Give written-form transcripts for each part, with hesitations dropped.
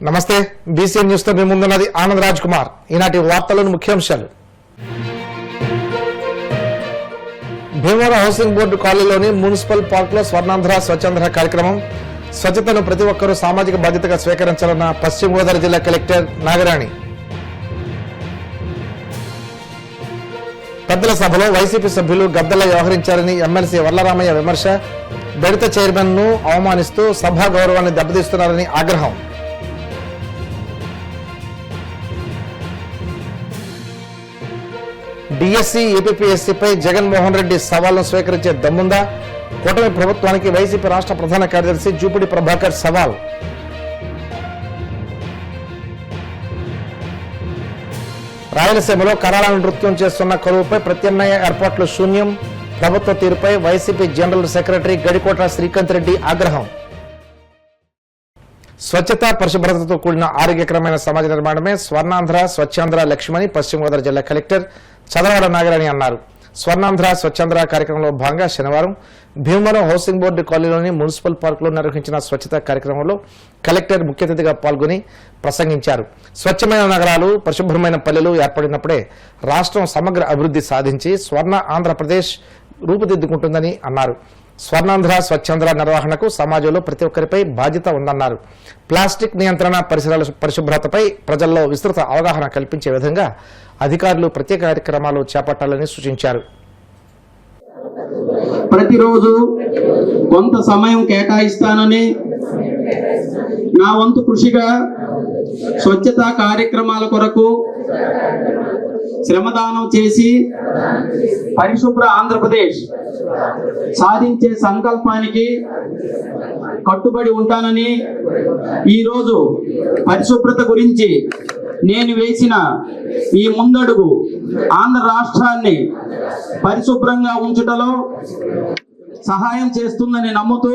నమస్తే BCN news తో మీ ముందున్నది ఆనంద్ రాజ్ కుమార్. ఈనాటి వార్తలను ముఖ్యాంశాలు. భీమవరం హౌసింగ్ బోర్డు కాలనీలోని మున్సిపల్ పార్క్ లో స్వర్ణాంధ్ర స్వచ్ఛాంధ్ర కార్యక్రమం. స్వచ్ఛతను ప్రతి ఒక్కరూ సామాజిక బాధ్యతగా స్వీకరించాలన్న పశ్చిమ గోదావరి జిల్లా కలెక్టర్ నాగరాణి. పెద్దల సభలో వైసీపీ సభ్యులు గద్దలా వ్యవహరించారని ఎమ్మెల్సీ వర్లరామయ్య విమర్శ. దళిత చైర్మన్ ను అవమానిస్తూ సభా గౌరవాన్ని దెబ్బతీస్తున్నారని ఆగ్రహం. డిఎస్సి ఏపీఎస్సీపై జగన్మోహన్ రెడ్డి సవాల్ను స్వీకరించే దమ్ముందా? కూటమి ప్రభుత్వానికి వైసీపీ రాష్ట్ర ప్రధాన కార్యదర్శి జూపిడి ప్రభాకర్ సవాల్. రాయలసీమలో కరాళ నృత్యం చేస్తున్న కరువుపై ప్రత్యామ్నాయ ఏర్పాట్లు శూన్యం. ప్రభుత్వ తీరుపై YCP general secretary Gadikota Srikanth Reddy ఆగ్రహం. స్వచ్ఛత పరిశుభ్రతతో కూడిన ఆరోగ్యకరమైన సమాజ నిర్మాణమే స్వర్ణాంధ్ర స్వచ్ఛాంధ్ర లక్ష్యమని పశ్చిమ గోదావరి జిల్లా కలెక్టర్ చదవాడ నాగరాణి అన్నారు. స్వర్ణాంధ్ర స్వచ్ఛాంధ్ర కార్యక్రమంలో భాగంగా శనివారం భీమవరం హౌసింగ్ బోర్డు కాలనీలోని మున్సిపల్ పార్కులో నిర్వహించిన స్వచ్ఛత కార్యక్రమంలో కలెక్టర్ ముఖ్య అతిథిగా పాల్గొని ప్రసంగించారు. స్వచ్ఛమైన నగరాలు, పరిశుభ్రమైన పల్లెలు ఏర్పడినప్పుడే రాష్ట్రం సమగ్ర అభివృద్ధి సాధించి స్వర్ణ ఆంధ్రప్రదేశ్ రూపుదిద్దుకుంటుందని అన్నారు. స్వర్ణాంధ్ర స్వచ్ఛాంధ్ర నిర్వహణకు సమాజంలో ప్రతి ఒక్కరిపై బాధ్యత ఉందన్నారు. ప్లాస్టిక్ నియంత్రణ, పరిసరాల పరిశుభ్రతపై ప్రజల్లో విస్తృత అవగాహన కల్పించే విధంగా అధికారులు ప్రత్యేక కార్యక్రమాలు చేపట్టాలని సూచించారు. ప్రతిరోజు కొంత సమయం కేటాయిస్తానని నా వంతు కృషిగా స్వచ్ఛతా కార్యక్రమాల కొరకు శ్రమదానం చేసి పరిశుభ్ర ఆంధ్రప్రదేశ్ సాధించే సంకల్పానికి కట్టుబడి ఉంటానని ఈరోజు పరిశుభ్రత గురించి నేను వేసిన ఈ ముందడుగు ఆంధ్ర రాష్ట్రాన్ని పరిశుభ్రంగా ఉంచుటలో సహాయం చేస్తుందని నమ్ముతూ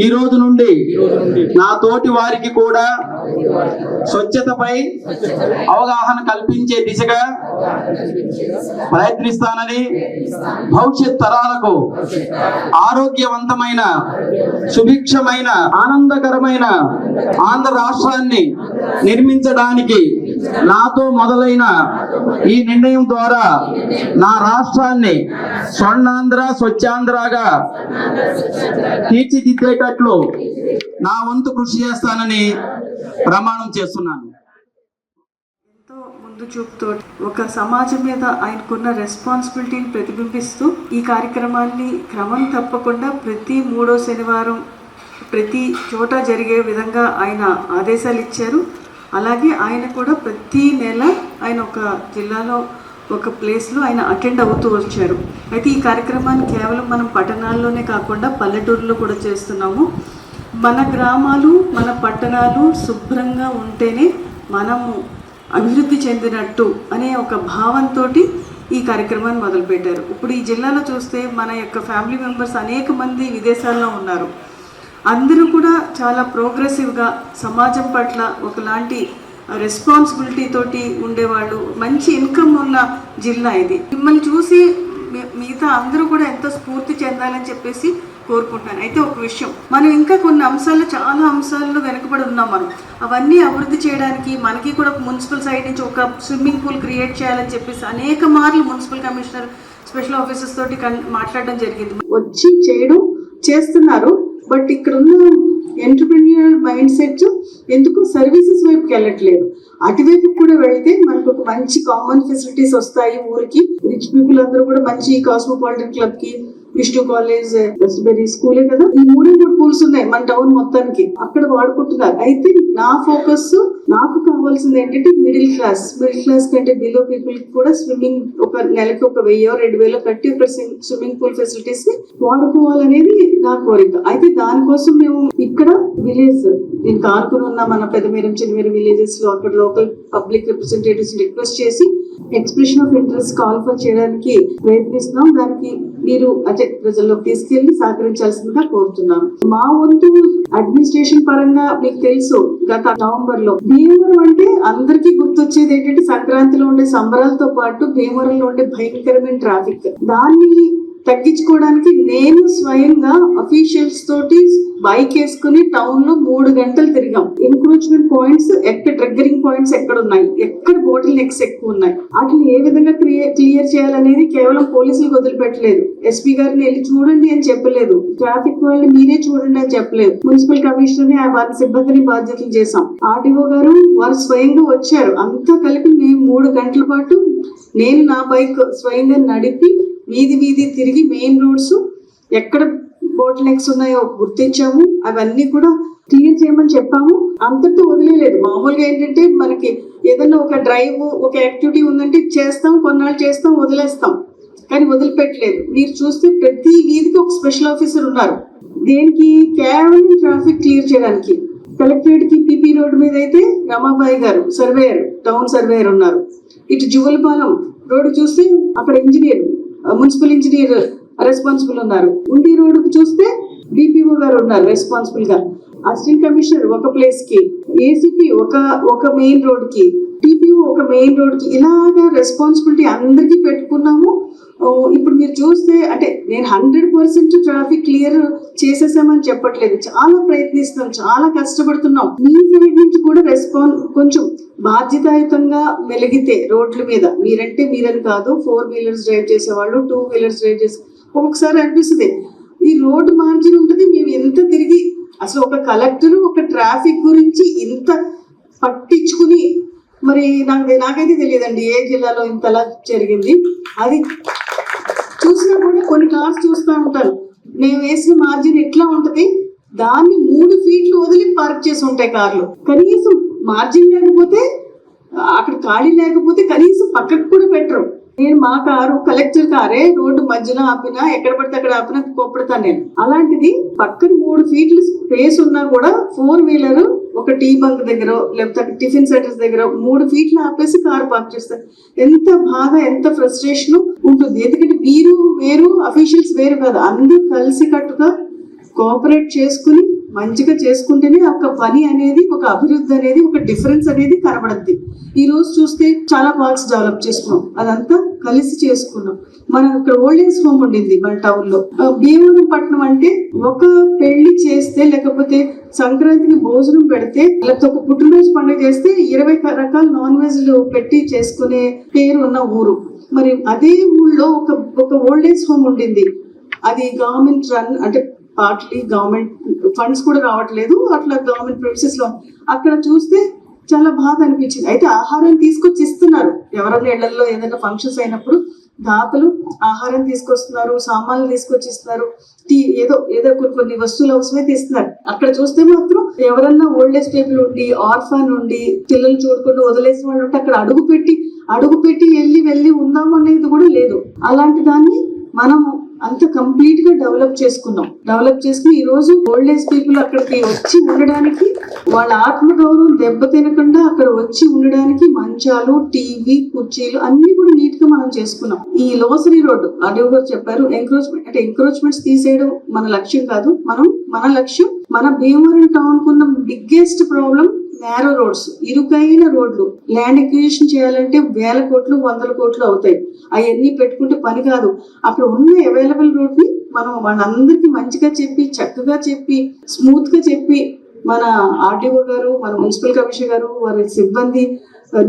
ఈ రోజు నుండి నా తోటి వారికి కూడా స్వచ్ఛతపై అవగాహన కల్పించే దిశగా ప్రయత్నిస్తానని, భవిష్యత్ తరాలకు ఆరోగ్యవంతమైన, సుభిక్షమైన, ఆనందకరమైన ఆంధ్ర రాష్ట్రాన్ని నిర్మించడానికి నాతో మొదలైన ఈ నిర్ణయం ద్వారా నా రాష్ట్రాన్ని స్వర్ణాంధ్ర స్వచ్ఛాంధ్రగా తీర్చిదిద్దేటట్లు నా వంతు కృషి చేస్తానని ప్రమాణం చేస్తున్నాను. ఎంతో ముందు చూపుతో ఒక సమాజం మీద ఆయనకున్న రెస్పాన్సిబిలిటీని ప్రతిబింబిస్తూ ఈ కార్యక్రమాన్ని క్రమం తప్పకుండా ప్రతి 3వ శనివారం ప్రతి చోట జరిగే విధంగా ఆయన ఆదేశాలు ఇచ్చారు. అలాగే ఆయన కూడా ప్రతి నెల ఆయన ఒక జిల్లాలో ఒక ప్లేస్లో ఆయన అటెండ్ అవుతూ వచ్చారు. అయితే ఈ కార్యక్రమాన్ని కేవలం మనం పట్టణాల్లోనే కాకుండా పల్లెటూరులో కూడా చేస్తున్నాము. మన గ్రామాలు, మన పట్టణాలు శుభ్రంగా ఉంటేనే మనము అభివృద్ధి చెందినట్టు అనే ఒక భావంతో ఈ కార్యక్రమాన్ని మొదలుపెట్టారు. ఇప్పుడు ఈ జిల్లాలో చూస్తే మన యొక్క ఫ్యామిలీ మెంబర్స్ అనేక మంది విదేశాల్లో ఉన్నారు. అందరూ కూడా చాలా ప్రోగ్రెసివ్గా సమాజం పట్ల ఒకలాంటి రెస్పాన్సిబిలిటీ తోటి ఉండేవాళ్ళు, మంచి ఇన్కమ్ ఉన్న జిల్లా ఇది. మిమ్మల్ని చూసి మిగతా అందరూ కూడా ఎంతో స్ఫూర్తి చెందాలని చెప్పేసి కోరుకుంటాను. అయితే ఒక విషయం, మనం ఇంకా కొన్ని అంశాలు, చాలా అంశాల్లో వెనుకబడి ఉన్నాం. మనం అవన్నీ అభివృద్ధి చేయడానికి మనకి కూడా మున్సిపల్ సైడ్ నుంచి ఒక స్విమ్మింగ్ పూల్ క్రియేట్ చేయాలని చెప్పేసి అనేక మార్లు మున్సిపల్ కమిషనర్, స్పెషల్ ఆఫీసర్స్ తోటి మాట్లాడడం జరిగింది. వచ్చి చేయడం చేస్తున్నారు. బట్ ఇక్కడ ఉన్న ఎంటర్‌ప్రెన్యూరియల్ మైండ్ సెట్ ఎందుకు సర్వీసెస్ వైపుకి వెళ్ళట్లేదు. అటువైపు కూడా వెళ్తే మనకు ఒక మంచి కామన్ ఫెసిలిటీస్ వస్తాయి. ఊరికి రిచ్ పీపుల్ అందరూ కూడా మంచి కాస్మోపాలిటన్ క్లబ్ కి, విష్ణు కాలేజ్, వెస్ట్బెరీ స్కూలే కదా, ఈ 3 పూల్స్ ఉన్నాయి మన టౌన్ మొత్తానికి, అక్కడ వాడుకుంటున్నారు. అయితే నా ఫోకస్, నాకు కావాల్సింది ఏంటంటే మిడిల్ క్లాస్ కంటే బిలో పీపుల్ కూడా స్విమ్మింగ్ ఒక నెలకి 1000-2000 కట్టి ఒక స్విమ్మింగ్ పూల్ ఫెసిలిటీస్ ని వాడుకోవాలనేది నా కోరిక. అయితే దానికోసం మేము ఇక్కడ విలేజ్, దీనికి ఆనుకుని ఉన్న మన పెద్దమేరం, చిన్నమేరం విలేజెస్ లో అక్కడ లోకల్ పబ్లిక్ రిప్రజెంటేటివ్స్ రిక్వెస్ట్ చేసి ఎక్స్ప్రెషన్ ఆఫ్ ఇంట్రెస్ట్ కాల్ఫర్ చేయడానికి ప్రయత్నిస్తున్నాం. దానికి మీరు అదే ప్రజల్లోకి తీసుకెళ్లి సహకరించాల్సిందిగా కోరుతున్నాను. మా వంతు అడ్మినిస్ట్రేషన్ పరంగా మీకు తెలుసు, గత నవంబర్ లో భీమవరం అంటే అందరికీ గుర్తొచ్చేది ఏంటంటే సంక్రాంతిలో ఉండే సంబరాలతో పాటు భీమవరంలో ఉండే భయంకరమైన ట్రాఫిక్. దాన్ని తగ్గించుకోవడానికి నేను స్వయంగా అఫీషియల్స్ తోటి బైక్ వేసుకుని టౌన్ లో 3 గంటలు తిరిగాం. ఎంక్రోచ్మెంట్ పాయింట్స్ ఎక్కడ, ట్రిగ్గరింగ్ పాయింట్స్ ఎక్కడ ఉన్నాయి, ఎక్కడ బాటిల్ నెక్స్ ఎక్కువ ఉన్నాయి, వాటిని ఏ విధంగా క్లియర్ చేయాలనేది కేవలం పోలీసులకు వదిలిపెట్టలేదు. ఎస్పీ గారిని వెళ్ళి చూడండి అని చెప్పలేదు, ట్రాఫిక్ వాళ్ళని మీరే చూడండి అని చెప్పలేదు, మున్సిపల్ కమిషనర్ ని వారి సిబ్బందిని బాధ్యతలు చేశాం. ఆర్డీఓ గారు వారు స్వయంగా వచ్చారు. అంతా కలిపి మేము 3 గంటల పాటు నేను నా బైక్ స్వయంగా నడిపి వీధి వీధి తిరిగి మెయిన్ రోడ్స్ ఎక్కడ బాటిల్ నెక్స్ ఉన్నాయో గుర్తించాము. అవన్నీ కూడా క్లియర్ చేయమని చెప్పాము. అంతటితో వదిలేదు. మామూలుగా ఏంటంటే మనకి ఏదైనా ఒక డ్రైవ్, ఒక యాక్టివిటీ ఉందంటే చేస్తాం, కొన్నాళ్ళు చేస్తాం, వదిలేస్తాం, కానీ వదిలిపెట్టలేదు. మీరు చూస్తే ప్రతి వీధికి ఒక స్పెషల్ ఆఫీసర్ ఉన్నారు. దేనికి? కేవలం ట్రాఫిక్ క్లియర్ చేయడానికి. కలెక్టరేట్ కి పిపి రోడ్డు మీద అయితే రమాబాయి గారు సర్వేయర్, టౌన్ సర్వేయర్ ఉన్నారు. ఇటు జువలపాలెం రోడ్డు చూస్తే అక్కడ ఇంజనీర్, మున్సిపల్ ఇంజనీర్ రెస్పాన్సిబుల్ ఉన్నారు. ఉండి రోడ్డుకు చూస్తే డిపిఓ గారు ఉన్నారు రెస్పాన్సిబుల్ గా. అసిస్టెంట్ కమిషనర్ ఒక ప్లేస్ కి, ఏసీపీ ఒక మెయిన్ రోడ్ కి, టిపిఓ ఒక మెయిన్ రోడ్ కి, ఇలాగా రెస్పాన్సిబిలిటీ అందరికీ పెట్టుకున్నాము. ఇప్పుడు మీరు చూస్తే అంటే నేను 100% ట్రాఫిక్ క్లియర్ చేసేసామని చెప్పట్లేదు. చాలా ప్రయత్నిస్తున్నాం, చాలా కష్టపడుతున్నాం. మీ సైడ్ నుంచి కూడా కొంచెం బాధ్యతాయుతంగా మెలిగితే రోడ్ల మీద, మీరంటే మీరని కాదు, 4 వీలర్స్ డ్రైవ్ చేసేవాళ్ళు, 2 వీలర్స్ డ్రైవ్ చేసే, ఒక్కొక్కసారి అనిపిస్తుంది ఈ రోడ్డు మార్జిన్ ఉంటుంది. మేము ఎంత తిరిగి అసలు ఒక కలెక్టర్ ఒక ట్రాఫిక్ గురించి ఇంత పట్టించుకుని, మరి నాకైతే తెలియదండి ఏ జిల్లాలో ఇంతలా జరిగింది. అది చూసినా కూడా కొన్ని కార్స్ చూస్తూ ఉంటాను, మేము వేసిన మార్జిన్ ఎట్లా ఉంటది, దాన్ని 3 ఫీట్లు వదిలి పార్క్ చేసి ఉంటాయి కార్లు. కనీసం మార్జిన్ లేకపోతే, అక్కడ ఖాళీ లేకపోతే కనీసం పక్కకు కూడా పెట్టరు. నేను మా కారు కలెక్టర్ కారే రోడ్డు మధ్యలో ఆపినా, ఎక్కడ పడితే అక్కడ ఆపినా కోపడతాను నేను. అలాంటిది పక్కన 3 ఫీట్లు స్పేస్ ఉన్నా కూడా 4 వీలర్ ఒక టీ బంక్ దగ్గర లేకపోతే టిఫిన్ సెంటర్స్ దగ్గర 3 ఫీట్లు ఆపేసి కారు పార్క్ చేస్తారు. ఎంత బాధ, ఎంత ఫ్రస్ట్రేషన్ ఉంటుంది. ఎందుకంటే మీరు వేరు, అఫీషియల్స్ వేరు కాదు, అందరూ కలిసి కట్టుగా కోఆపరేట్ చేసుకుని మంచిగా చేసుకుంటేనే ఒక పని అనేది, ఒక అభివృద్ధి అనేది, ఒక డిఫరెన్స్ అనేది కనబడుద్ది. ఈ రోజు చూస్తే చాలా పార్క్స్ డెవలప్ చేసుకున్నాం, అదంతా కలిసి చేసుకున్నాం. మనం ఇక్కడ ఓల్డ్ ఏజ్ హోమ్ ఉండింది మన టౌన్ లో. భీమవరం పట్టణం అంటే ఒక పెళ్లి చేస్తే, లేకపోతే సంక్రాంతికి భోజనం పెడితే, లేకపోతే ఒక పుట్టినరోజు పండుగ చేస్తే 20 రకాల నాన్ వెజ్లు పెట్టి చేసుకునే పేరు ఉన్న ఊరు. మరి అదే ఊళ్ళో ఒక ఓల్డ్ ఏజ్ హోమ్ ఉండింది. అది గవర్నమెంట్ రన్, అంటే పార్ట్లీ గవర్నమెంట్ ఫండ్స్ కూడా రావట్లేదు, అట్లా గవర్నమెంట్ ప్రిమిసెస్ లో. అక్కడ చూస్తే చాలా బాధ అనిపించింది. అయితే ఆహారం తీసుకొచ్చి ఇస్తున్నారు, ఎవరైనా ఇళ్లలో ఏదైనా ఫంక్షన్స్ అయినప్పుడు దాతలు ఆహారం తీసుకొస్తున్నారు, సామాన్లు తీసుకొచ్చి ఇస్తున్నారు, ఏదో కొన్ని వస్తువులు అవసరమైతే ఇస్తున్నారు. అక్కడ చూస్తే మాత్రం ఎవరన్నా ఓల్డ్ ఏజ్ పీపుల్ ఉండి, ఆర్ఫాన్ ఉండి, పిల్లలు చూడకుండా వదిలేసిన వాళ్ళు ఉంటే అక్కడ అడుగు పెట్టి వెళ్ళి ఉందాము అనేది కూడా లేదు. అలాంటి దాన్ని మనము అంత కంప్లీట్ గా డెవలప్ చేసుకుని ఈ రోజు ఓల్డ్ ఏజ్ పీపుల్ అక్కడికి వచ్చి ఉండడానికి, వాళ్ళ ఆత్మగౌరవం దెబ్బతినకుండా అక్కడ వచ్చి ఉండడానికి మంచాలు, టీవీ, కుర్చీలు అన్ని కూడా నీట్ గా మనం చేసుకున్నాం. ఈ లోసరీ రోడ్డు అడివ్ గారు చెప్పారు, ఎంక్రోచ్మెంట్స్ తీసేయడం మన లక్ష్యం కాదు. మన లక్ష్యం, మన భీమవరం టౌన్ కున్న బిగ్గెస్ట్ ప్రాబ్లం నేరో రోడ్స్, ఇరుకైన రోడ్లు. ల్యాండ్ ఎక్విజిషన్ చేయాలంటే 1000 కోట్లు 100 కోట్లు అవుతాయి. అవన్నీ పెట్టుకుంటే పని కాదు. అక్కడ ఉన్న అవైలబుల్ రోడ్ ని మనం వాళ్ళందరికీ మంచిగా చెప్పి, చక్కగా చెప్పి, స్మూత్ గా చెప్పి, మన ఆర్డీఓ గారు, మన మున్సిపల్ కమిషనర్ గారు, వారి సిబ్బంది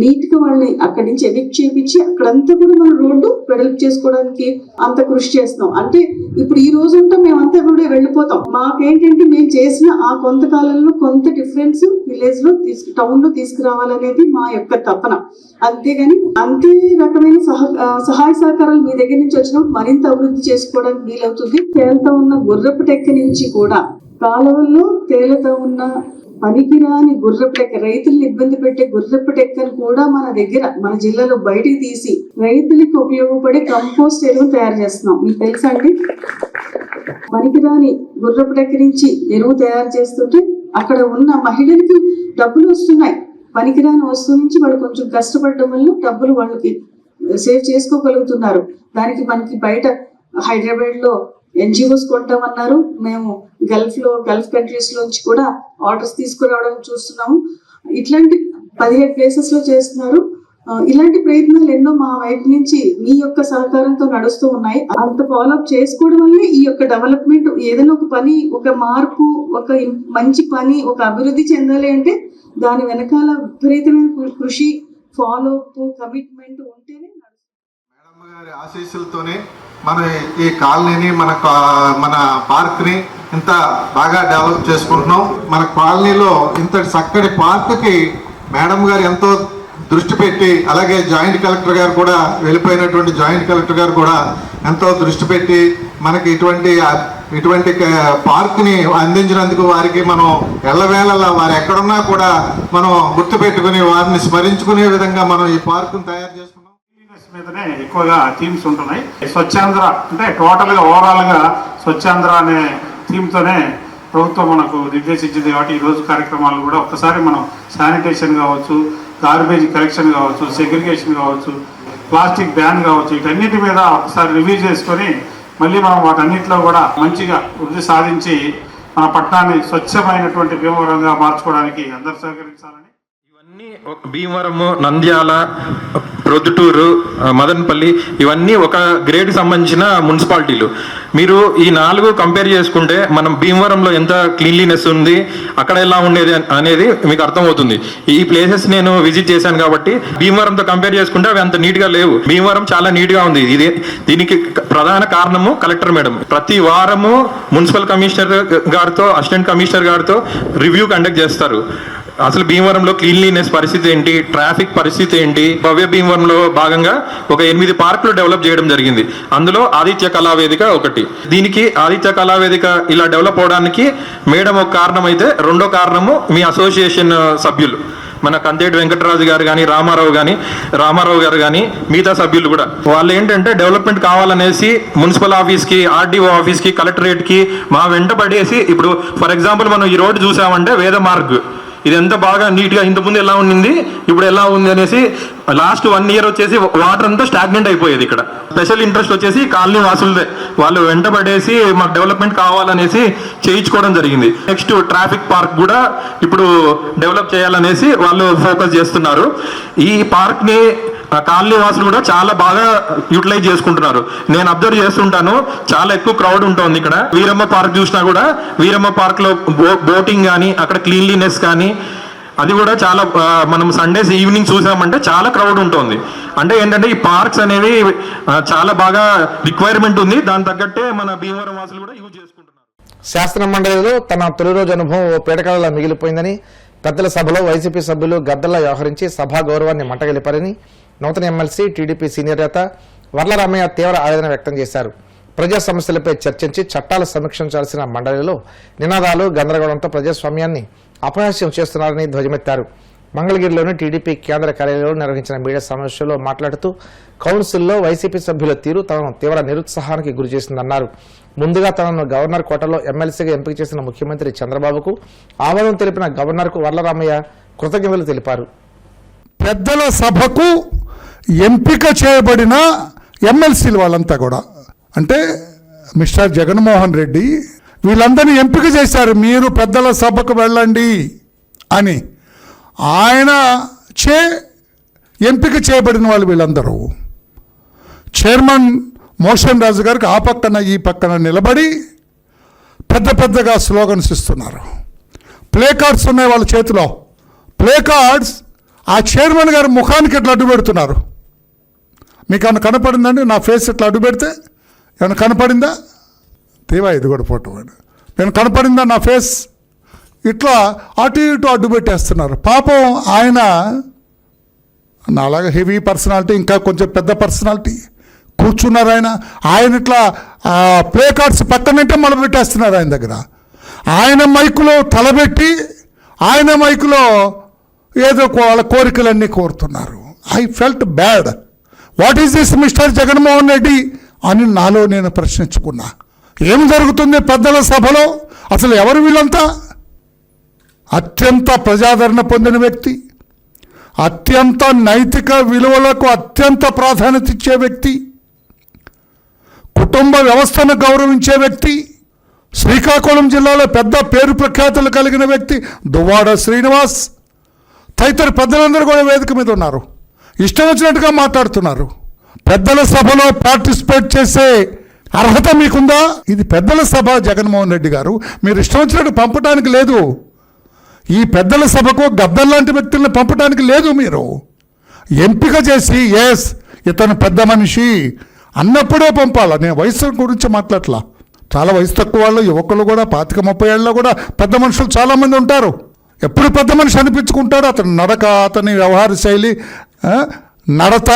నీట్ గా వాళ్ళని అక్కడి నుంచి ఎవిక్ట్ చేయించి అక్కడంతా కూడా మనం రోడ్డు వెడల్పు చేసుకోవడానికి అంత కృషి చేస్తాం. అంటే ఇప్పుడు ఈ రోజు ఉంటాం, మేమంతా కూడా వెళ్ళిపోతాం. మాకేంటంటే మేము చేసిన ఆ కొంతకాలంలో కొంత డిఫరెన్స్ విలేజ్ లో టౌన్ లో తీసుకురావాలనేది మా యొక్క తపన. అంతేగాని అంతే రకమైన సహాయ సహకారాలు మీ దగ్గర నుంచి వచ్చినప్పుడు మరింత అభివృద్ధి చేసుకోవడానికి వీలవుతుంది. తేలుతా ఉన్న గుర్రపు టెక్క నుంచి కూడా కాలువల్లో తేలుతా ఉన్న పనికిరాని గుర్రపు టెక్క, రైతుల్ని ఇబ్బంది పెట్టే గుర్రపు టెక్కను కూడా మన జిల్లాలో బయటికి తీసి రైతులకు ఉపయోగపడే కంపోస్ట్ ఎరువు తయారు చేస్తున్నాం. మీకు తెలుసా అండి? పనికిరాని గుర్రపు టెక్క నుంచి ఎరువు తయారు చేస్తుంటే అక్కడ ఉన్న మహిళలకి డబ్బులు వస్తున్నాయి. పనికిరాని వస్తువు నుంచి వాళ్ళు కొంచెం కష్టపడడం వల్ల డబ్బులు వాళ్ళకి సేవ్ చేసుకోగలుగుతున్నారు. దానికి మనకి బయట హైదరాబాద్ లో NGOs కొంటామన్నారు. మేము గల్ఫ్ కంట్రీస్ లోంచి కూడా ఆర్డర్స్ తీసుకురావడం చూస్తున్నాము. ఇట్లాంటి 17 ప్లేసెస్ లో చేస్తున్నారు. ఇలాంటి ప్రయత్నాలు ఎన్నో మా వైపు నుంచి మీ యొక్క సహకారంతో నడుస్తూ ఉన్నాయి. అంత ఫాలోఅప్ చేసుకోవడం వల్లే ఈ యొక్క డెవలప్మెంట్, ఏదైనా ఒక పని, ఒక మార్పు, ఒక మంచి పని, ఒక అభివృద్ధి చెందాలి అంటే దాని వెనకాల విపరీతమైన కృషి, ఫాలోఅప్, కమిట్మెంట్ ఉంటేనే నడుస్తుంది. మేడం గారి ఆశీస్సులతోనే మన ఈ కాలనీని మన పార్క్ని ఇంత బాగా డెవలప్ చేసుకుంటున్నాం. మన కాలనీలో ఇంత చక్కటి పార్క్కి మేడం గారు ఎంతో దృష్టి పెట్టి, అలాగే జాయింట్ కలెక్టర్ గారు కూడా, వెళ్ళిపోయినటువంటి జాయింట్ కలెక్టర్ గారు కూడా ఎంతో దృష్టి పెట్టి మనకి ఇటువంటి పార్క్ని అందించినందుకు వారికి మనం ఎల్లవేళలా వారు ఎక్కడున్నా కూడా మనం గుర్తుపెట్టుకుని వారిని స్మరించుకునే విధంగా మనం ఈ పార్కును తయారు చేసుకున్నాం. మీదనే ఎక్కువగా థీమ్స్ ఉంటున్నాయి. స్వచ్ఛాంధ్ర అంటే టోటల్గా ఓవరాల్గా స్వచ్ఛాంధ్ర అనే థీమ్తోనే ప్రభుత్వం మనకు నిర్దేశించింది. కాబట్టి ఈరోజు కార్యక్రమాలు కూడా ఒక్కసారి మనం శానిటేషన్ కావచ్చు, గార్బేజ్ కలెక్షన్ కావచ్చు, సెగ్రిగేషన్ కావచ్చు, ప్లాస్టిక్ బ్యాన్ కావచ్చు, వీటన్నిటి మీద ఒకసారి రివ్యూ చేసుకొని మళ్ళీ మనం వాటన్నిటిలో కూడా మంచిగా వృద్ధి సాధించి మన పట్టణాన్ని స్వచ్ఛమైనటువంటి భీమవరంగా మార్చుకోవడానికి అందరూ సహకరించాలని. ఇవన్నీ భీమవరము, నంద్యాల, ప్రొద్దుటూరు, మదనపల్లి ఇవన్నీ ఒక గ్రేడ్కి సంబంధించిన మున్సిపాలిటీలు. మీరు ఈ 4 కంపేర్ చేసుకుంటే మనం భీమవరంలో ఎంత క్లీన్లీనెస్ ఉంది, అక్కడ ఎలా ఉండేది అనేది మీకు అర్థమవుతుంది. ఈ ప్లేసెస్ నేను విజిట్ చేశాను కాబట్టి భీమవరంతో కంపేర్ చేసుకుంటే అవి అంత నీట్గా లేవు. భీమవరం చాలా నీట్గా ఉంది. దీనికి ప్రధాన కారణము కలెక్టర్ మేడం. ప్రతి వారము మున్సిపల్ కమిషనర్ గారితో, అసిస్టెంట్ కమిషనర్ గారితో రివ్యూ కండక్ట్ చేస్తారు. అసలు భీమవరంలో క్లీన్లీనెస్ పరిస్థితి ఏంటి, ట్రాఫిక్ పరిస్థితి ఏంటి. భవ్య భీమవరంలో భాగంగా ఒక 8 పార్కులు డెవలప్ చేయడం జరిగింది. అందులో ఆదిత్య కళావేదిక ఒకటి. దీనికి ఆదిత్య కళావేదిక ఇలా డెవలప్ అవడానికి మేడం ఒక కారణం అయితే, రెండో కారణము మీ అసోసియేషన్ సభ్యులు, మన కంతేటి వెంకటరాజు గారు కానీ, రామారావు గారు కానీ, మిగతా సభ్యులు కూడా. వాళ్ళు ఏంటంటే డెవలప్మెంట్ కావాలనేసి మున్సిపల్ ఆఫీస్కి, ఆర్డీఓ ఆఫీస్కి, కలెక్టరేట్కి మా వెంట పడేసి, ఇప్పుడు ఫర్ ఎగ్జాంపుల్ మనం ఈ రోడ్డు చూసామంటే వేదమార్గ్, ఇది ఎంత బాగా నీట్గా ఇంతకుముందు ఎలా ఉండింది, ఇప్పుడు ఎలా ఉంది అనేసి లాస్ట్ 1 year వచ్చేసి వాటర్ అంతా స్టాగ్నెంట్ అయిపోయేది. ఇక్కడ స్పెషల్ ఇంట్రెస్ట్ వచ్చేసి కాలనీ వాసులదే. వాళ్ళు వెంటబడేసి మాకు డెవలప్మెంట్ కావాలనేసి చేయించుకోవడం జరిగింది. నెక్స్ట్ ట్రాఫిక్ పార్క్ కూడా ఇప్పుడు డెవలప్ చేయాలనేసి వాళ్ళు ఫోకస్ చేస్తున్నారు. ఈ పార్క్ని కాలనీ వాసులు కూడా చాలా బాగా యూటిలైజ్ చేసుకుంటున్నారు. నేను అబ్జర్వ్ చేస్తుంటాను, చాలా ఎక్కువ క్రౌడ్ ఉంటుంది ఇక్కడ. వీరమ్మ పార్క్ చూసినా కూడా వీరమ్మ పార్క్లో బోటింగ్ కానీ, అక్కడ క్లీన్లీనెస్ కానీ, అది కూడా చాలా మనం సండేస్ ఈవినింగ్ చూసామంటే చాలా క్రౌడ్ ఉంటుంది. అంటే ఏంటంటే ఈ పార్క్స్ అనేవి చాలా బాగా రిక్వైర్మెంట్ ఉంది. దాని తగ్గట్టే మన భీమవరం వాసులు కూడా యూజ్ చేసుకుంటున్నారు. శాసన మండలిలో తన తొలి రోజు అనుభవం ఓ పీడకలలా మిగిలిపోయిందని, పెద్దల సభలో వైసీపీ సభ్యులు గద్దల్లా వ్యవహరించి సభా గౌరవాన్ని మంటగలిపారని నూతన ఎమ్మెల్సీ, టీడీపీ సీనియర్ నేత వర్లరామయ్య తీవ్ర ఆవేదన వ్యక్తం చేశారు. ప్రజా సమస్యలపై చర్చించి చట్టాలు సమీక్షించాల్సిన మండలిలో నినాదాలు, గందరగోళంతో ప్రజాస్వామ్యాన్ని అపహాస్యం చేస్తున్నారని ధ్వజమెత్తారు. మంగళగిరిలోని టీడీపీ కేంద్ర కార్యాలయంలో నిర్వహించిన మీడియా సమావేశంలో మాట్లాడుతూ కౌన్సిల్లో వైసీపీ సభ్యుల తీరు తనను తీవ్ర నిరుత్సాహానికి గురిచేసిందన్నారు. ముందుగా తనను గవర్నర్ కోటలో ఎమ్మెల్సీగా ఎంపిక చేసిన ముఖ్యమంత్రి చంద్రబాబుకు ఆమోదం తెలిపిన గవర్నర్కు వర్లరామయ్య కృతజ్ఞతలు తెలిపారు. పెద్దల సభకు ఎంపిక చేయబడిన ఎమ్మెల్సీలు వాళ్ళంతా కూడా, అంటే మిస్టర్ జగన్మోహన్ రెడ్డి వీళ్ళందరినీ ఎంపిక చేశారు. మీరు పెద్దల సభకు వెళ్ళండి అని ఆయన ఎంపిక చేయబడిన వాళ్ళు వీళ్ళందరూ. చైర్మన్ మోషన్ రాజు గారికి ఆ పక్కన ఈ పక్కన నిలబడి పెద్దగా స్లోగన్స్ ఇస్తున్నారు. ప్లే కార్డ్స్ ఉన్నాయి వాళ్ళ చేతిలో. ప్లే కార్డ్స్ ఆ చైర్మన్ గారి ముఖానికి ఎట్లా అడ్డు పెడుతున్నారు. మీకు ఏమైనా కనపడిందండి? నా ఫేస్ ఎట్లా అడ్డు పెడితే ఏమైనా కనపడిందా? దేవా, ఇది కూడా ఫోటో నేను కనపడిందా నా ఫేస్? ఇట్లా అటు ఇటు అడ్డు పెట్టేస్తున్నారు. పాపం ఆయన నాలాగా హెవీ పర్సనాలిటీ, ఇంకా కొంచెం పెద్ద పర్సనాలిటీ కూర్చున్నారు. ఆయన ఇట్లా ప్లే కార్డ్స్ పక్కనంటే మొదలుపెట్టేస్తున్నారు ఆయన దగ్గర. ఆయన మైకులో తలబెట్టి ఆయన మైకులో ఏదో వాళ్ళ కోరికలన్నీ కోరుతున్నారు. I felt bad. What is this mister Jaganmohan Reddy అని నాలో నేను ప్రశ్నించుకున్నా. ఏం జరుగుతుంది పెద్దల సభలో? అసలు ఎవరు వీళ్ళంతా? అత్యంత ప్రజాదరణ పొందిన వ్యక్తి, అత్యంత నైతిక విలువలకు అత్యంత ప్రాధాన్యత ఇచ్చే వ్యక్తి, కుటుంబ వ్యవస్థను గౌరవించే వ్యక్తి, శ్రీకాకుళం జిల్లాలో పెద్ద పేరు ప్రఖ్యాతులు కలిగిన వ్యక్తి దువ్వాడ శ్రీనివాస్ తదితర పెద్దలందరూ కూడా వేదిక మీద ఉన్నారు. ఇష్టం వచ్చినట్టుగా మాట్లాడుతున్నారు. పెద్దల సభలో పార్టిసిపేట్ చేసే అర్హత మీకుందా? ఇది పెద్దల సభ జగన్మోహన్ రెడ్డి గారు, మీరు ఇష్టం వచ్చినట్టు పంపడానికి లేదు. ఈ పెద్దల సభకు గద్దర్ లాంటి వ్యక్తులను పంపడానికి లేదు. మీరు ఎంపిక చేసి ఎస్ ఇతను పెద్ద మనిషి అన్నప్పుడే పంపాల. నేను వయసు గురించి మాట్లాడలా. చాలా వయసు తక్కువ వాళ్ళు, యువకులు కూడా 25-30 ఏళ్ళలో కూడా పెద్ద మనుషులు చాలామంది ఉంటారు. ఎప్పుడు పెద్ద మనిషి అనిపించుకుంటాడు. అతని నడక, అతని వ్యవహార శైలి, నడత,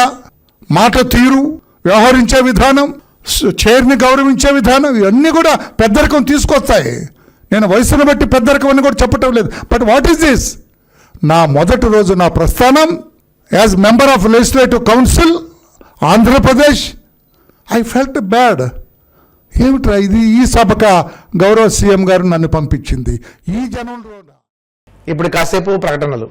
మాట తీరు, వ్యవహరించే విధానం, చైర్ని గౌరవించే విధానం, ఇవన్నీ కూడా పెద్దరికం తీసుకొస్తాయి. నేను వయసును బట్టి పెద్దరికం అని కూడా చెప్పటం లేదు. But what is this? నా మొదటి రోజు నా ప్రస్థానం as member of legislative council Andhra Pradesh, I felt bad. ఏమిట్రా ఇది? ఈ సభక గౌరవ సీఎం గారు నన్ను పంపించింది ఈ జనంలో. ఇప్పుడు కాసేపు ప్రకటనలు.